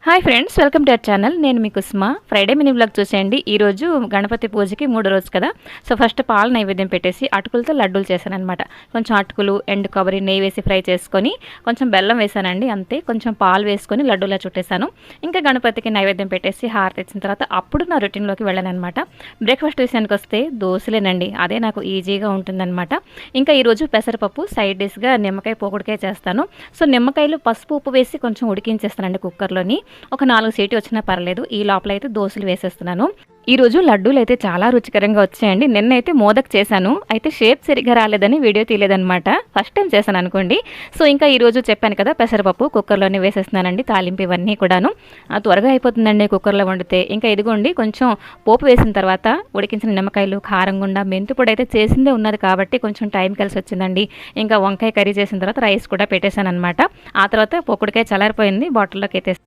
Hi friends, welcome to our channel. నేను మీ కుస్మా. Friday mini vlog చూసేయండి. ఈరోజు గణపతి పూజకి 3వ రోజు కదా. సో ఫస్ట్ పాలు నైవేద్యం పెట్టేసి అటుకులతో లడ్డూలు చేశానమాట. కొంచెం అటుకులు, ఎండు కొబ్బరి, నెయ్యి వేసి ఫ్రై చేసుకొని కొంచెం బెల్లం వేసానండి, అంతే. కొంచెం పాలు వేసుకొని లడ్డూలా చుట్టేశాను. ఇంకా గణపతికి నైవేద్యం పెట్టేసి హారతి ఇచ్చిన తర్వాత అప్పుడు నా రొటీన్లోకి వెళ్ళాను అనమాట. బ్రేక్ఫాస్ట్ విషయానికి వస్తే దోశలేనండి, అదే నాకు ఈజీగా ఉంటుందన్నమాట. ఇంకా ఈరోజు పెసరపప్పు సైడ్ డిష్గా నిమ్మకాయ పోకుడికాయ చేస్తాను. సో నిమ్మకాయలు పసుపు ఉప్పు వేసి కొంచెం ఉడికించేస్తానండి కుక్కర్లోని. ఒక 4 సీట్లు వచ్చినా పర్లేదు. ఈ లోపల అయితే దోశలు వేసేస్తున్నాను. ఈరోజు లడ్డూలు అయితే చాలా రుచికరంగా వచ్చాయండి. నిన్నైతే మోదక్ చేశాను, అయితే షేప్ సరిగ్గా రాలేదని వీడియో తీయలేదనమాట. ఫస్ట్ టైం చేశాను అనుకోండి. సో ఇంకా ఈరోజు చెప్పాను కదా, పెసరపప్పు కుక్కర్లోనే వేసేస్తున్నానండి. తాలింపు ఇవన్నీ కూడాను త్వరగా అయిపోతుందండి కుక్కర్లో వండితే. ఇంకా ఇదిగోండి, కొంచెం పోపు వేసిన తర్వాత ఉడికించిన నిమ్మకాయలు, కారం గుండా, మెంతి పొడి అయితే చేసిందే ఉన్నది కాబట్టి కొంచెం టైం కలిసి వచ్చిందండి. ఇంకా వంకాయ కర్రీ చేసిన తర్వాత రైస్ కూడా పెట్టేశాను అనమాట. ఆ తర్వాత పొక్కుడికాయ చల్లారిపోయింది, బాటిల్లోకి అయితే